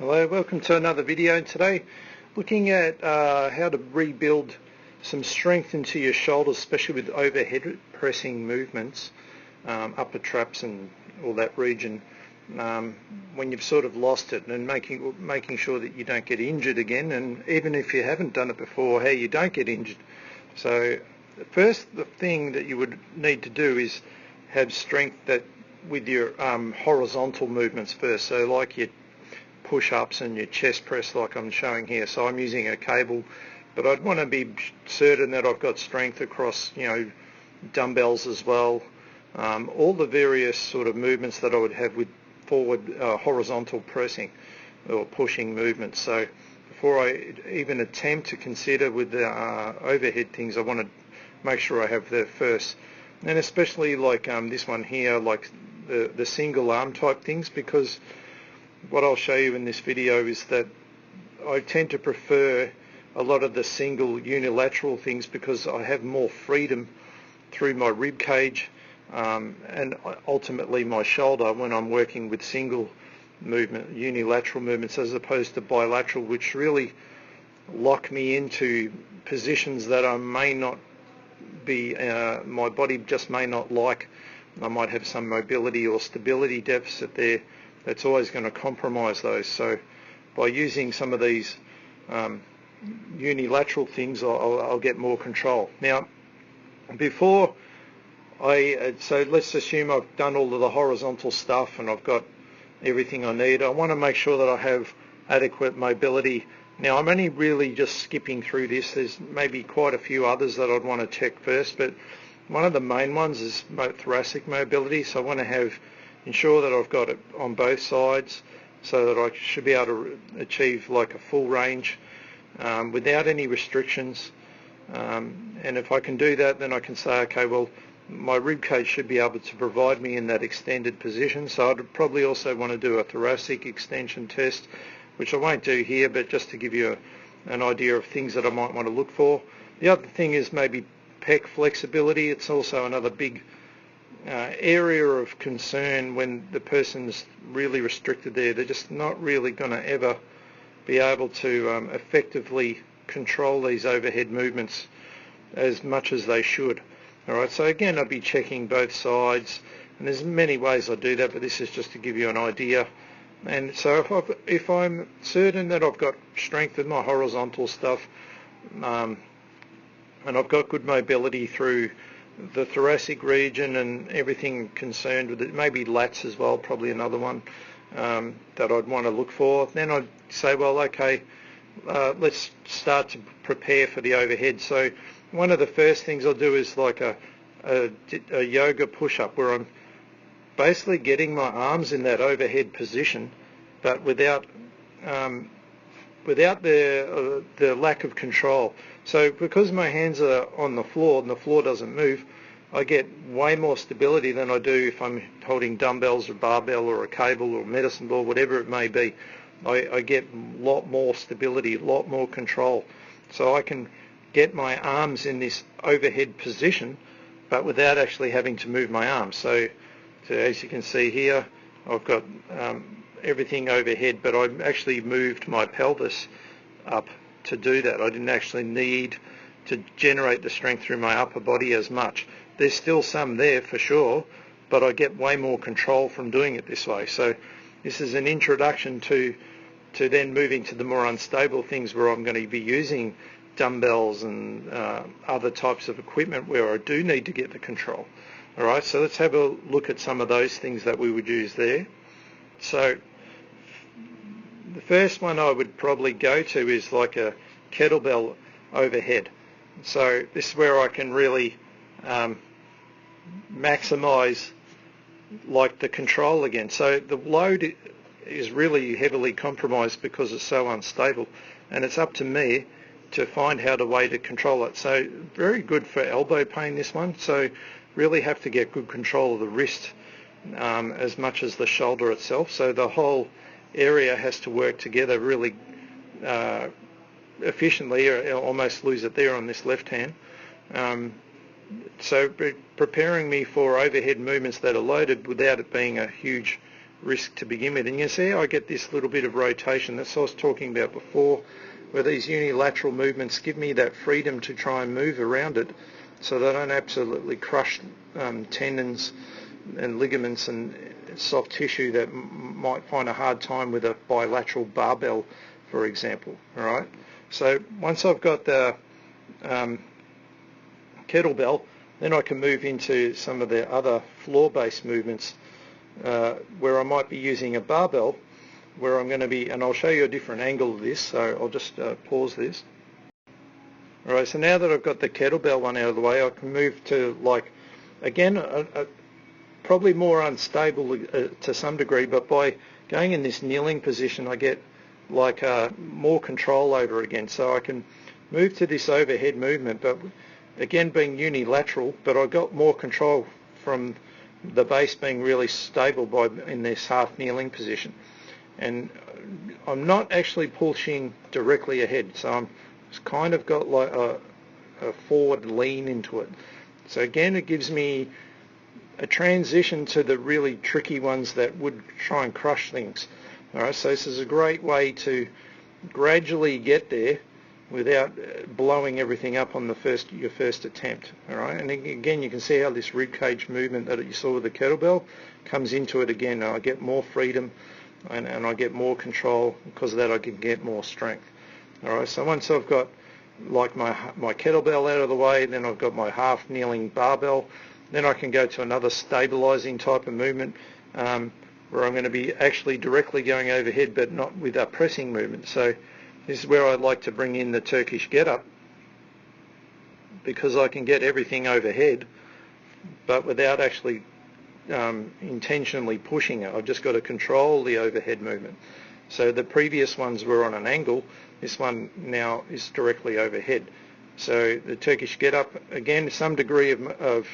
Hello, welcome to another video. Today looking at how to rebuild some strength into your shoulders, especially with overhead pressing movements, upper traps and all that region, when you've sort of lost it, and making sure that you don't get injured again, and even if you haven't done it before, how you don't get injured. So the thing that you would need to do is have strength that with your horizontal movements first, so like your push-ups and your chest press like I'm showing here. So I'm using a cable, but I'd want to be certain that I've got strength across, dumbbells as well, all the various sort of movements that I would have with forward horizontal pressing or pushing movements. So before I even attempt to consider with the overhead things, I want to make sure I have the first, and especially like this one here, like the single arm type things, because what I'll show you in this video is that I tend to prefer a lot of the single unilateral things because I have more freedom through my rib cage and ultimately my shoulder when I'm working with single movement, unilateral movements, as opposed to bilateral, which really lock me into positions that I may not be, my body just may not like. I might have some mobility or stability deficit there that's always going to compromise those. So by using some of these unilateral things, I'll get more control. Now, so let's assume I've done all of the horizontal stuff and I've got everything I need. I want to make sure that I have adequate mobility. Now, I'm only really just skipping through this. There's maybe quite a few others that I'd want to check first, but one of the main ones is thoracic mobility. So I want to ensure that I've got it on both sides so that I should be able to achieve like a full range without any restrictions. And if I can do that, then I can say, okay, well, my rib cage should be able to provide me in that extended position. So I'd probably also want to do a thoracic extension test, which I won't do here, but just to give you an idea of things that I might want to look for. The other thing is maybe pec flexibility. It's also another big area of concern when the person's really restricted there. They're just not really going to ever be able to effectively control these overhead movements as much as they should. All right, so again, I'd be checking both sides, and there's many ways I do that, but this is just to give you an idea. And so if I'm certain that I've got strength with my horizontal stuff, and I've got good mobility through the thoracic region and everything concerned with it, maybe lats as well, probably another one that I'd want to look for, then I'd say, well, okay, let's start to prepare for the overhead. So one of the first things I'll do is like a yoga push-up, where I'm basically getting my arms in that overhead position, but without the lack of control. So because my hands are on the floor and the floor doesn't move, I get way more stability than I do if I'm holding dumbbells or barbell or a cable or medicine ball, whatever it may be. I get a lot more stability, a lot more control. So I can get my arms in this overhead position, but without actually having to move my arms. So as you can see here, I've got everything overhead, but I actually moved my pelvis up to do that. I didn't actually need to generate the strength through my upper body as much. There's still some there for sure, but I get way more control from doing it this way. So this is an introduction to then moving to the more unstable things, where I'm going to be using dumbbells and other types of equipment where I do need to get the control. All right, so let's have a look at some of those things that we would use there. So the first one I would probably go to is like a kettlebell overhead. So this is where I can really maximize like the control again. So the load is really heavily compromised because it's so unstable, and it's up to me to find how the way to control it. So very good for elbow pain, this one. So really have to get good control of the wrist as much as the shoulder itself. So the whole area has to work together really efficiently, or almost lose it there on this left hand. So preparing me for overhead movements that are loaded without it being a huge risk to begin with. And you can see I get this little bit of rotation. That's what I was talking about before, where these unilateral movements give me that freedom to try and move around it so that I don't absolutely crush tendons and ligaments and soft tissue that might find a hard time with a bilateral barbell, for example. All right. So once I've got the kettlebell, then I can move into some of the other floor-based movements where I might be using a barbell, where I'm going to be, and I'll show you a different angle of this, so I'll just pause this. Alright, so now that I've got the kettlebell one out of the way, I can move to, like, again, probably more unstable to some degree, but by going in this kneeling position I get like more control over it again. So I can move to this overhead movement, but again being unilateral, but I got more control from the base being really stable by in this half kneeling position. And I'm not actually pushing directly ahead, so I'm kind of got like a forward lean into it. So again, it gives me a transition to the really tricky ones that would try and crush things. Alright, so this is a great way to gradually get there without blowing everything up on your first attempt. Alright, and again you can see how this rib cage movement that you saw with the kettlebell comes into it again. I get more freedom and I get more control. Because of that I can get more strength. Alright, so once I've got like my kettlebell out of the way, then I've got my half kneeling barbell, then I can go to another stabilizing type of movement where I'm going to be actually directly going overhead but not with a pressing movement. So this is where I'd like to bring in the Turkish get-up, because I can get everything overhead but without actually intentionally pushing it. I've just got to control the overhead movement. So the previous ones were on an angle, this one now is directly overhead. So the Turkish get-up, again, some degree of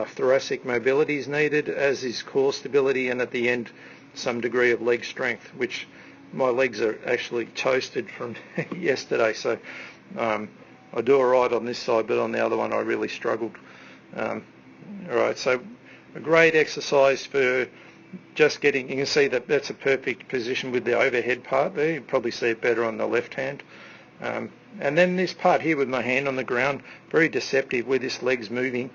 thoracic mobility is needed, as is core stability, and at the end some degree of leg strength, which my legs are actually toasted from yesterday, so I do alright on this side, but on the other one I really struggled. Alright, so a great exercise for just getting, you can see that that's a perfect position with the overhead part there. You probably see it better on the left hand. And then this part here with my hand on the ground, very deceptive where this leg's moving.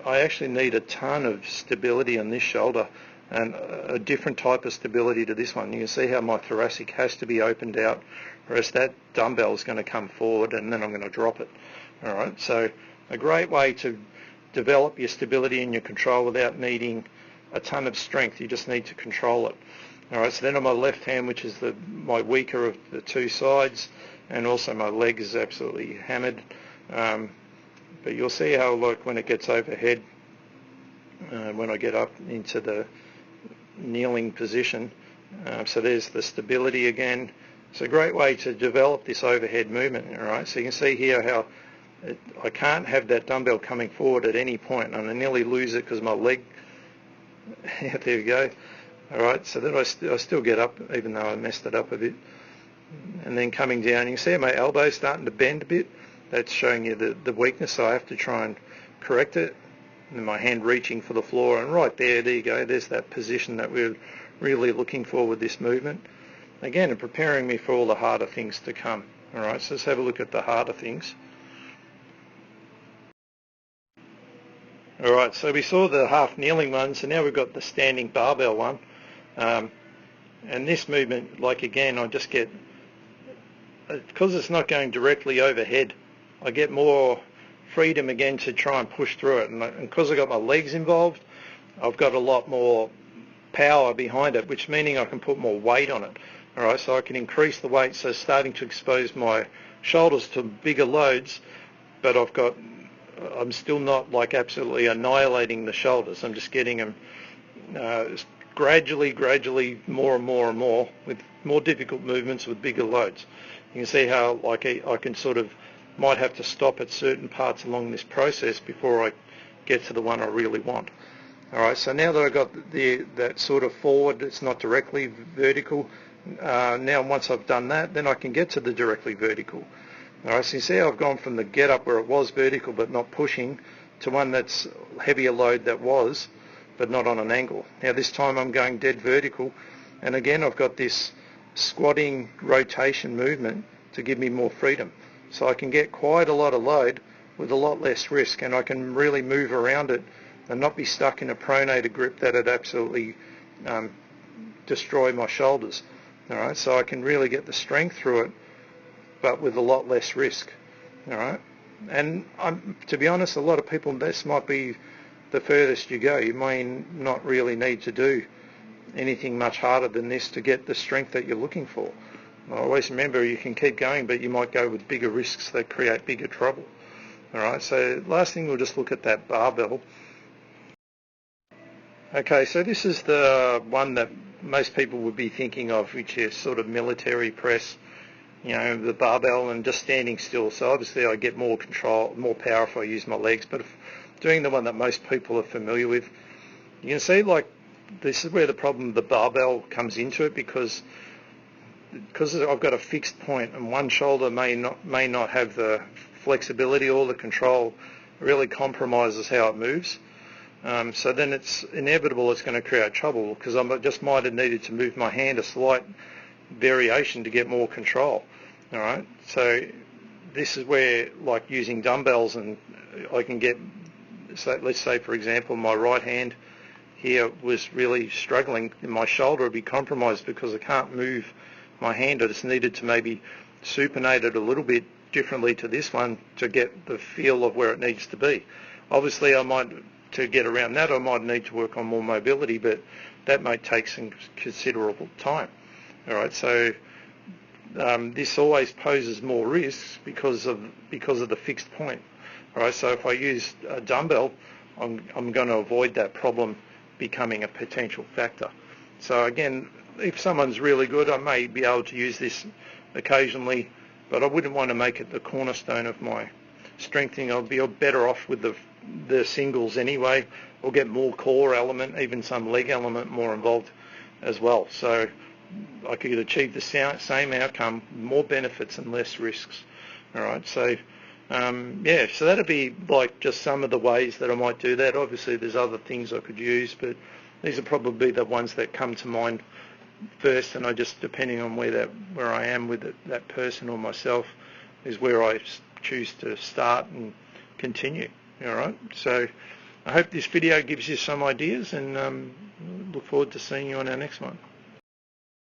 I actually need a ton of stability on this shoulder and a different type of stability to this one. You can see how my thoracic has to be opened out, whereas that dumbbell is going to come forward and then I'm going to drop it. Alright, so a great way to develop your stability and your control without needing a ton of strength. You just need to control it. Alright, so then on my left hand, which is my weaker of the two sides, and also my leg is absolutely hammered. But you'll see how, like, when it gets overhead, when I get up into the kneeling position, so there's the stability again. It's a great way to develop this overhead movement. Alright, so you can see here how I can't have that dumbbell coming forward at any point, and I nearly lose it because my leg. Yeah, there we go. Alright, so then I still get up even though I messed it up a bit. And then coming down, you can see my elbow's starting to bend a bit. That's showing you the weakness, so I have to try and correct it. And my hand reaching for the floor, and right there you go, there's that position that we're really looking for with this movement. Again, and preparing me for all the harder things to come. Alright, so let's have a look at the harder things. Alright, so we saw the half kneeling one, so now we've got the standing barbell one. And this movement, like again, I just get, because it's not going directly overhead, I get more freedom again to try and push through it. And because I've got my legs involved, I've got a lot more power behind it, which meaning I can put more weight on it. Alright, so I can increase the weight, so starting to expose my shoulders to bigger loads, but I'm still not like absolutely annihilating the shoulders. I'm just getting them gradually more and more and more with more difficult movements with bigger loads. You can see how like I can sort of might have to stop at certain parts along this process before I get to the one I really want. Alright, so now that I've got that sort of forward, it's not directly vertical, now once I've done that, then I can get to the directly vertical. Alright, so you see how I've gone from the get up where it was vertical but not pushing to one that's heavier load that was, but not on an angle. Now this time I'm going dead vertical, and again I've got this squatting rotation movement to give me more freedom. So I can get quite a lot of load with a lot less risk, and I can really move around it and not be stuck in a pronated grip that would absolutely destroy my shoulders. All right, so I can really get the strength through it, but with a lot less risk. All right, and to be honest, a lot of people, this might be the furthest you go. You may not really need to do anything much harder than this to get the strength that you're looking for. Always remember, you can keep going, but you might go with bigger risks that create bigger trouble. All right, so last thing, we'll just look at that barbell. Okay, so this is the one that most people would be thinking of, which is sort of military press, you know, the barbell and just standing still. So obviously I get more control, more power if I use my legs, but if doing the one that most people are familiar with, you can see like this is where the problem of the barbell comes into it, because I've got a fixed point and one shoulder may not have the flexibility or the control. It really compromises how it moves. So then it's inevitable it's going to create trouble, because I just might have needed to move my hand a slight variation to get more control. All right, so this is where, like using dumbbells, and I can get, so let's say for example my right hand here was really struggling, and my shoulder would be compromised because I can't move my hand. I just needed to maybe supinate it a little bit differently to this one to get the feel of where it needs to be. Obviously to get around that I might need to work on more mobility, but that may take some considerable time. All right, so this always poses more risks because of the fixed point. All right, so if I use a dumbbell, I'm going to avoid that problem becoming a potential factor. So again, if someone's really good, I may be able to use this occasionally, but I wouldn't want to make it the cornerstone of my strengthening. I'll be better off with the singles anyway, or get more core element, even some leg element more involved as well. So I could achieve the same outcome, more benefits and less risks. All right, so yeah, so that'd be like just some of the ways that I might do that. Obviously there's other things I could use, but these are probably the ones that come to mind first, and I just, depending on where I am with that person or myself, is where I choose to start and continue. All right, so I hope this video gives you some ideas, and look forward to seeing you on our next one.